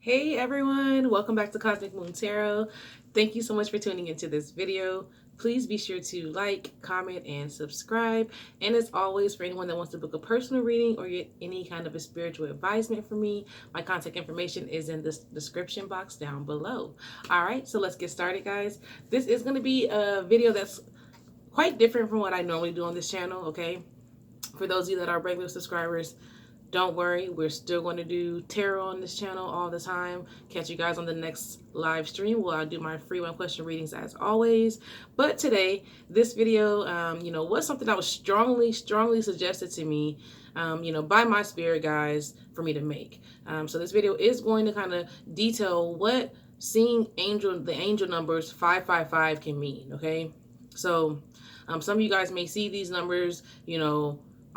Hey everyone, welcome back to Cosmic Moon Tarot. Thank you so much for tuning into this video. Please be sure to like, comment, and subscribe. And as always, for anyone that wants to book a personal reading or get any kind of a spiritual advisement from me, my contact information is in the description box down below. All right, so let's get started, guys. This is going to be a video that's quite different from what I normally do on this channel, okay? For those of you that are regular subscribers, don't worry, we're still going to do tarot on this channel all the time. Catch you guys on the next live stream where I'll do my free one question readings as always. But today, this video, was something that was strongly suggested to me, by my spirit guides for me to make. So this video is going to kind of detail what seeing the angel numbers 555 can mean, okay? So some of you guys may see these numbers,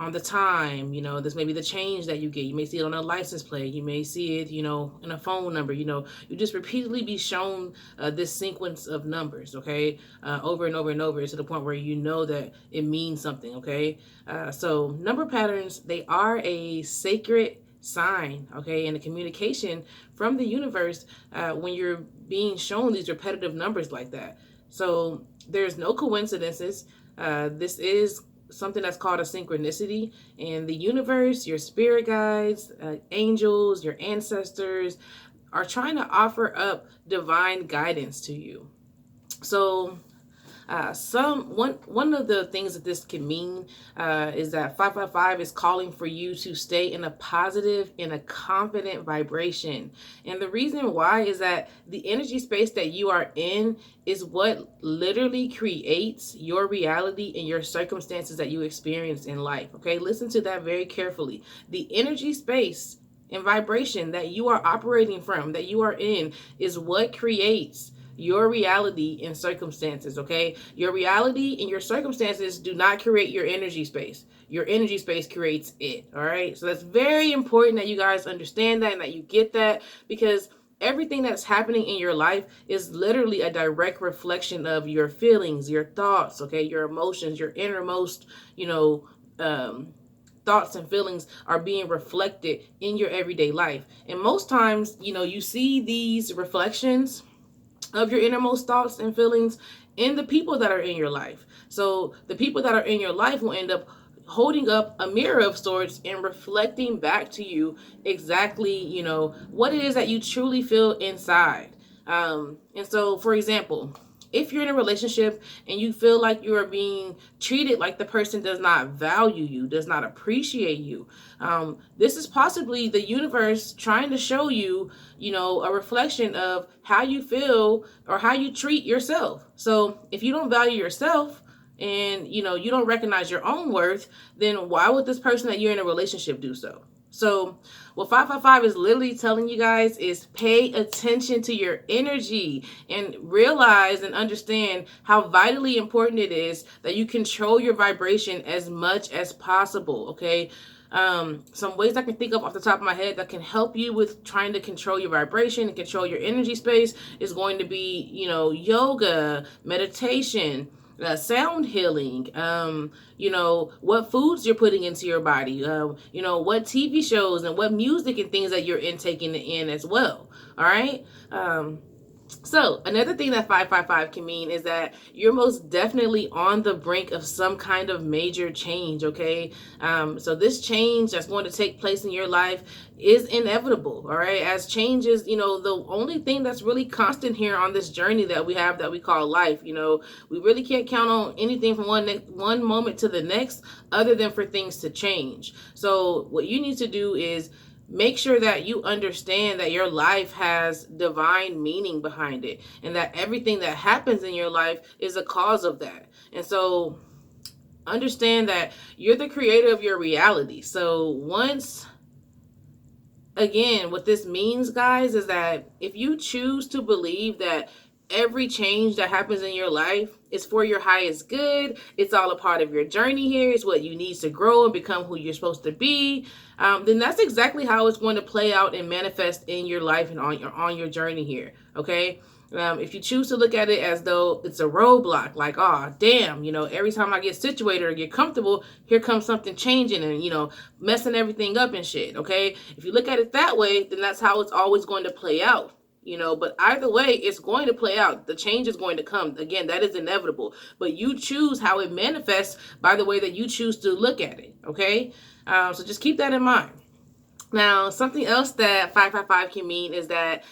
on the time, this may be the change that you get. You may see it on a license plate. You may see it, in a phone number. You just repeatedly be shown this sequence of numbers, okay, over and over and over to the point where you know that it means something, okay? So number patterns, they are a sacred sign, okay, and a communication from the universe when you're being shown these repetitive numbers like that. So there's no coincidences. This is something that's called a synchronicity, and the universe, your spirit guides, angels, your ancestors are trying to offer up divine guidance to you. So one of the things that this can mean is that 555 is calling for you to stay in a positive, in a confident vibration. And the reason why is that the energy space that you are in is what literally creates your reality and your circumstances that you experience in life. Okay, listen to that very carefully. The energy space and vibration that you are operating from, that you are in, is what creates your reality and circumstances, okay? Your reality and your circumstances do not create your energy space. Your energy space creates it, all right? So that's very important that you guys understand that and that you get that, because everything that's happening in your life is literally a direct reflection of your feelings, your thoughts, okay? Your emotions, your innermost, thoughts and feelings are being reflected in your everyday life. And most times, you see these reflections of your innermost thoughts and feelings in the people that are in your life. So the people that are in your life will end up holding up a mirror of sorts and reflecting back to you exactly, what it is that you truly feel inside. And so, for example, if you're in a relationship and you feel like you are being treated like the person does not value you, does not appreciate you, this is possibly the universe trying to show you, a reflection of how you feel or how you treat yourself. So if you don't value yourself and, you don't recognize your own worth, then why would this person that you're in a relationship do so? So what 555 is literally telling you guys is pay attention to your energy and realize and understand how vitally important it is that you control your vibration as much as possible, okay? Some ways I can think of off the top of my head that can help you with trying to control your vibration and control your energy space is going to be, yoga, meditation, sound healing, what foods you're putting into your body, what TV shows and what music and things that you're intaking in as well. All right. So another thing that 555 can mean is that you're most definitely on the brink of some kind of major change, okay? So this change that's going to take place in your life is inevitable, all right? As change is, the only thing that's really constant here on this journey that we have that we call life. We really can't count on anything from one moment to the next other than for things to change. So what you need to do is make sure that you understand that your life has divine meaning behind it and that everything that happens in your life is a cause of that. And so understand that you're the creator of your reality. So what this means, guys, is that if you choose to believe that every change that happens in your life is for your highest good, it's all a part of your journey here, it's what you need to grow and become who you're supposed to be, then that's exactly how it's going to play out and manifest in your life and on your journey here, okay? If you choose to look at it as though it's a roadblock, like, oh, damn, every time I get situated or get comfortable, here comes something changing and, messing everything up and shit, okay? If you look at it that way, then that's how it's always going to play out. But either way, it's going to play out. The change is going to come. Again, that is inevitable. But you choose how it manifests by the way that you choose to look at it, okay? So just keep that in mind. Now, something else that 555 can mean is that,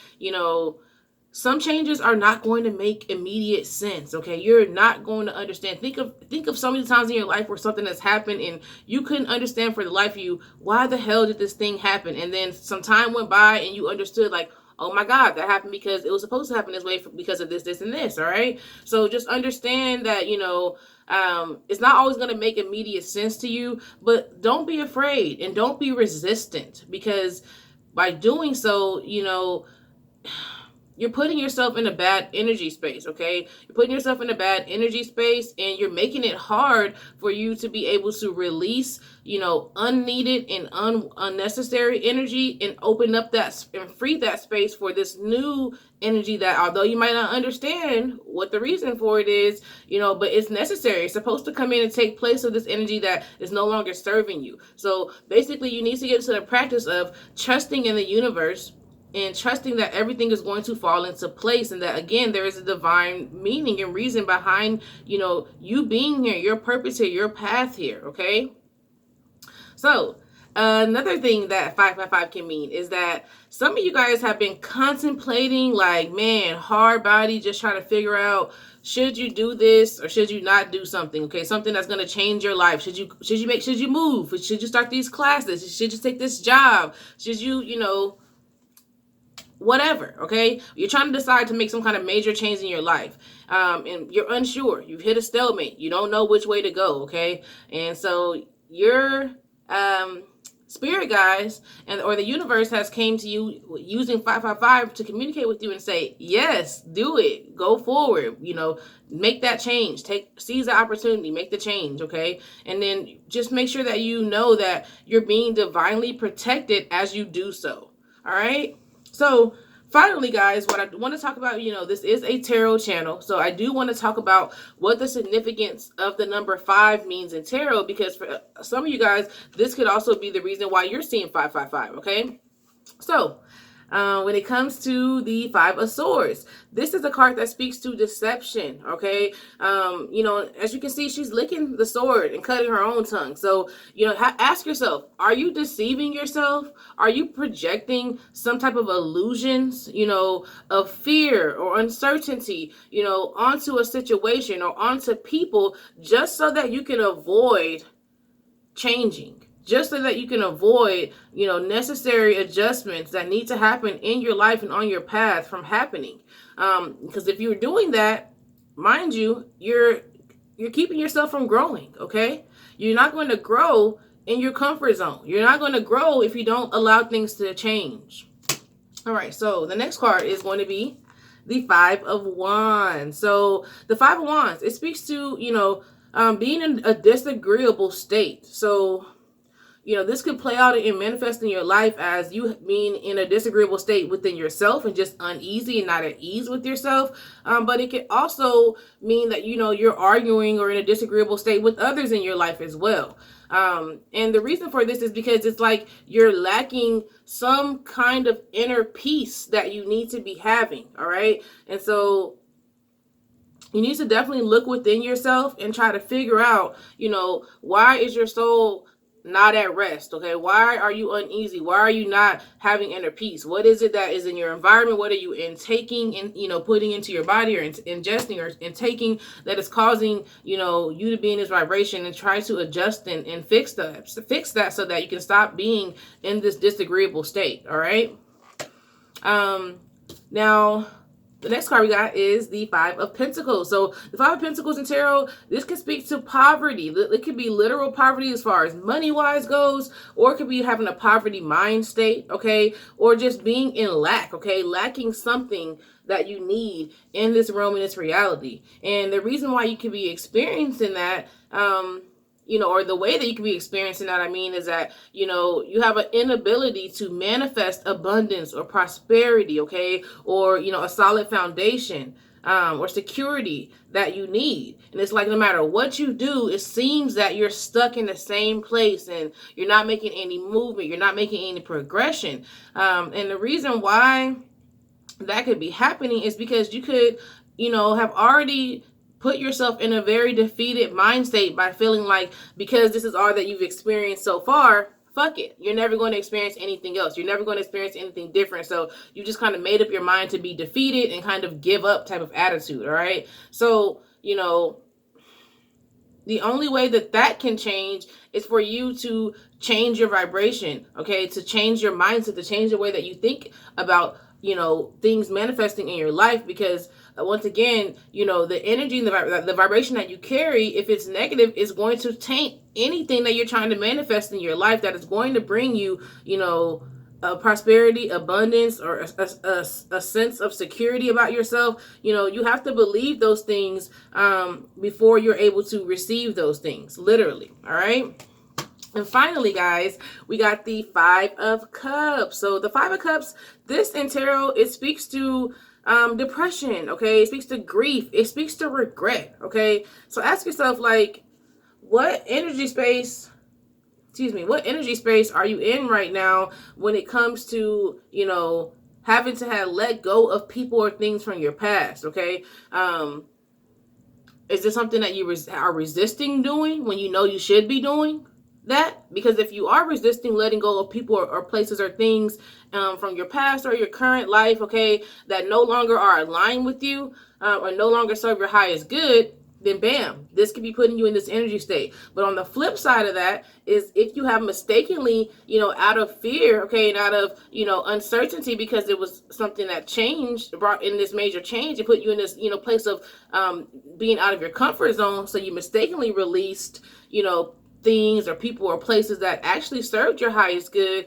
some changes are not going to make immediate sense, okay? You're not going to understand. Think of so many times in your life where something has happened and you couldn't understand for the life of you, why the hell did this thing happen? And then some time went by and you understood, like, oh my God, that happened because it was supposed to happen this way because of this, and this, all right? So just understand that, it's not always going to make immediate sense to you, but don't be afraid and don't be resistant, because by doing so, you're putting yourself in a bad energy space, okay? You're putting yourself in a bad energy space and you're making it hard for you to be able to release, unneeded and unnecessary energy and open up that and free that space for this new energy that, although you might not understand what the reason for it is, but it's necessary. It's supposed to come in and take place of this energy that is no longer serving you. So basically you need to get to the practice of trusting in the universe and trusting that everything is going to fall into place, and that, again, there is a divine meaning and reason behind, you being here, your purpose here, your path here, okay? So, another thing that 555 can mean is that some of you guys have been contemplating, like, man, hard body, just trying to figure out, should you do this or should you not do something? Okay, something that's going to change your life. Should you move? Should you start these classes? Should you take this job? Should you, whatever, okay? You're trying to decide to make some kind of major change in your life, and you're unsure. You've hit a stalemate. You don't know which way to go, okay? And so your spirit guides or the universe has came to you using 555 to communicate with you and say, yes, do it. Go forward. Make that change. Seize the opportunity. Make the change, okay? And then just make sure that you know that you're being divinely protected as you do so, all right? So finally, guys, what I want to talk about, this is a tarot channel. So I do want to talk about what the significance of the number 5 means in tarot, because for some of you guys, this could also be the reason why you're seeing 555, okay? So when it comes to the 5 of Swords, this is a card that speaks to deception, okay? As you can see, she's licking the sword and cutting her own tongue. So, ask yourself, are you deceiving yourself? Are you projecting some type of illusions, of fear or uncertainty, onto a situation or onto people just so that you can avoid changing? Just so that you can avoid, necessary adjustments that need to happen in your life and on your path from happening. Because if you're doing that, mind you, you're keeping yourself from growing, okay? You're not going to grow in your comfort zone. You're not going to grow if you don't allow things to change. All right, so the next card is going to be the 5 of Wands. So the 5 of Wands, it speaks to, being in a disagreeable state. So this could play out and manifest in your life as you being in a disagreeable state within yourself and just uneasy and not at ease with yourself. But it could also mean that, you're arguing or in a disagreeable state with others in your life as well. And the reason for this is because it's like you're lacking some kind of inner peace that you need to be having. All right. And so you need to definitely look within yourself and try to figure out, why is your soul not at rest? Okay, why are you uneasy? Why are you not having inner peace? What is it that is in your environment? What are you intaking and putting into your body or ingesting or intaking that is causing you to be in this vibration? And try to adjust and fix that so that you can stop being in this disagreeable state. All right. Now, the next card we got is the 5 of Pentacles. So the 5 of Pentacles in tarot, this can speak to poverty. It could be literal poverty as far as money-wise goes, or it could be having a poverty mind state, okay? Or just being in lack, okay? Lacking something that you need in this realm, in this reality. And the reason why you could be experiencing that or the way that you can be experiencing that, I mean, is that, you have an inability to manifest abundance or prosperity, okay? Or, a solid foundation, or security that you need. And it's like no matter what you do, it seems that you're stuck in the same place and you're not making any movement, you're not making any progression. And the reason why that could be happening is because you could, have already put yourself in a very defeated mind state by feeling like, because this is all that you've experienced so far, fuck it. You're never going to experience anything else. You're never going to experience anything different. So you just kind of made up your mind to be defeated and kind of give up type of attitude. All right. So, the only way that can change is for you to change your vibration, okay? To change your mindset, to change the way that you think about, things manifesting in your life. Because once again, the energy and the vibration that you carry, if it's negative, is going to taint anything that you're trying to manifest in your life that is going to bring you, prosperity, abundance, or a sense of security about yourself. You have to believe those things before you're able to receive those things, literally. All right. And finally, guys, we got the Five of Cups. So the Five of Cups, this in tarot, it speaks to depression, okay? It speaks to grief. It speaks to regret, okay? So ask yourself, like, what energy space are you in right now when it comes to, having to have let go of people or things from your past, okay? Is this something that you are resisting doing when you know you should be doing that? Because if you are resisting letting go of people or places or things from your past or your current life, okay, that no longer are aligned with you or no longer serve your highest good, then bam, this could be putting you in this energy state. But on the flip side of that is if you have mistakenly, out of fear, okay, and out of, uncertainty, because it was something that changed, brought in this major change, and put you in this, place of being out of your comfort zone. So you mistakenly released, things or people or places that actually served your highest good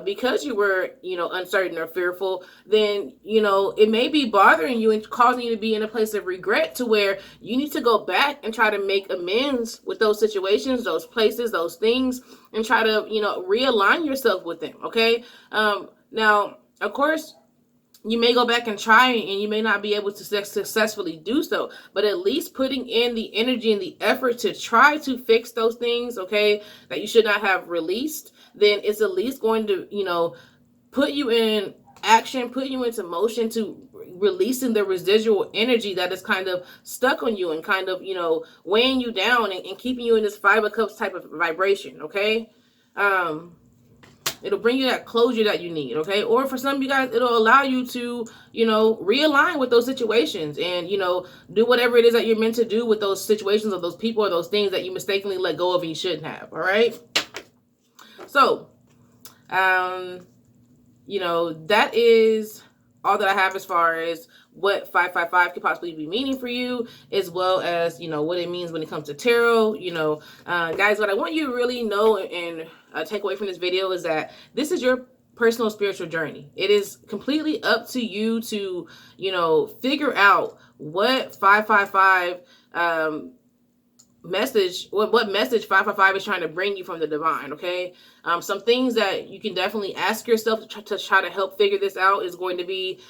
because you were, uncertain or fearful, then, it may be bothering you and causing you to be in a place of regret, to where you need to go back and try to make amends with those situations, those places, those things, and try to, realign yourself with them. Okay. Now, of course, you may go back and try, and you may not be able to successfully do so, but at least putting in the energy and the effort to try to fix those things, okay, that you should not have released, then it's at least going to, put you in action, put you into motion to releasing the residual energy that is kind of stuck on you and kind of, weighing you down and keeping you in this Five of Cups type of vibration, okay? It'll bring you that closure that you need, okay? Or for some of you guys, it'll allow you to, realign with those situations and, do whatever it is that you're meant to do with those situations or those people or those things that you mistakenly let go of and you shouldn't have, all right? So, that is all that I have as far as what 555 could possibly be meaning for you, as well as, what it means when it comes to tarot. Guys, what I want you to really know and take away from this video is that this is your personal spiritual journey. It is completely up to you to, figure out what 555 message, what message 555 is trying to bring you from the divine, okay? Some things that you can definitely ask yourself to try to help figure this out is going to be,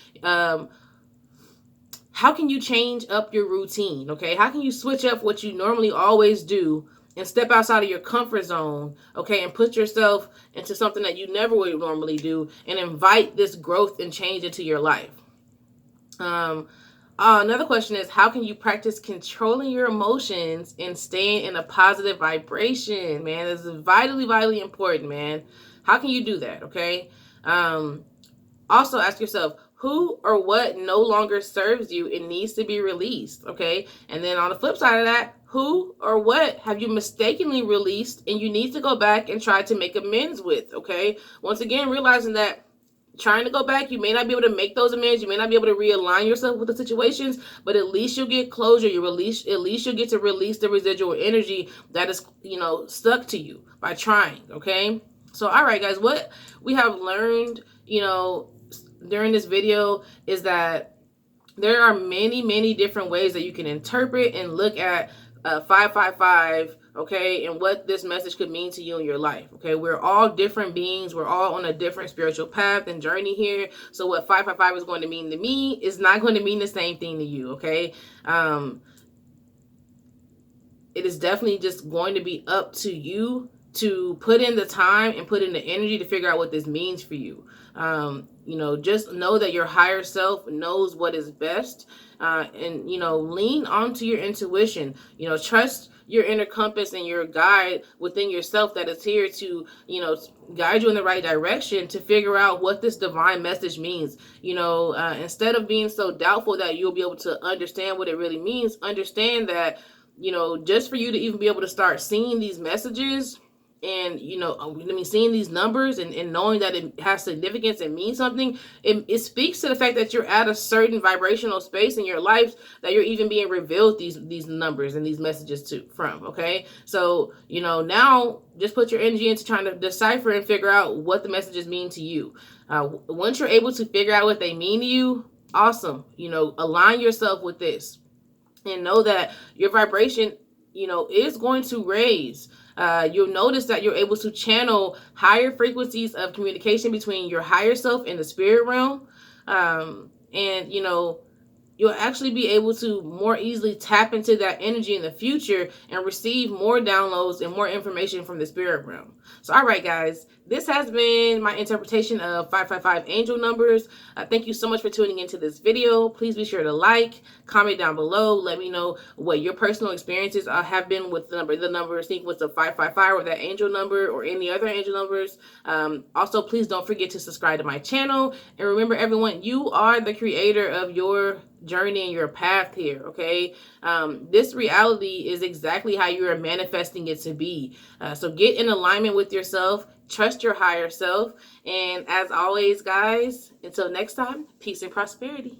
how can you change up your routine, okay? How can you switch up what you normally always do and step outside of your comfort zone, okay, and put yourself into something that you never would normally do and invite this growth and change into your life? Another question is, how can you practice controlling your emotions and staying in a positive vibration? Man, this is vitally, vitally important, man. How can you do that, okay? Also ask yourself, who or what no longer serves you and needs to be released, okay? And then on the flip side of that, who or what have you mistakenly released and you need to go back and try to make amends with, okay? Once again, realizing that trying to go back, you may not be able to make those amends, you may not be able to realign yourself with the situations, but at least you'll get closure. At least you'll get to release the residual energy that is, stuck to you by trying, okay? So, all right, guys, what we have learned, during this video is that there are many, many different ways that you can interpret and look at 555 okay, and what this message could mean to you in your life. Okay, we're all different beings. We're all on a different spiritual path and journey here. So what 555 is going to mean to me is not going to mean the same thing to you. Okay, it is definitely just going to be up to you to put in the time and put in the energy to figure out what this means for you. Just know that your higher self knows what is best, and lean onto your intuition. Trust your inner compass and your guide within yourself that is here to guide you in the right direction to figure out what this divine message means. Instead of being so doubtful that you'll be able to understand what it really means, understand that just for you to even be able to start seeing these messages and, seeing these numbers and knowing that it has significance and means something, it speaks to the fact that you're at a certain vibrational space in your life that you're even being revealed these numbers and these messages from. Okay. So, now just put your energy into trying to decipher and figure out what the messages mean to you. Once you're able to figure out what they mean to you, awesome. Align yourself with this. And know that your vibration, is going to raise. You'll notice that you're able to channel higher frequencies of communication between your higher self and the spirit realm. And you'll actually be able to more easily tap into that energy in the future and receive more downloads and more information from the spirit realm. So, all right, guys, this has been my interpretation of 555 angel numbers. Thank you so much for tuning into this video. Please be sure to like, comment down below. Let me know what your personal experiences have been with the number sequence of 555 or that angel number or any other angel numbers. Also, please don't forget to subscribe to my channel. And remember, everyone, you are the creator of your journey and your path here. Okay, this reality is exactly how you are manifesting it to be. So get in alignment with yourself, trust your higher self, and as always, guys, until next time, peace and prosperity.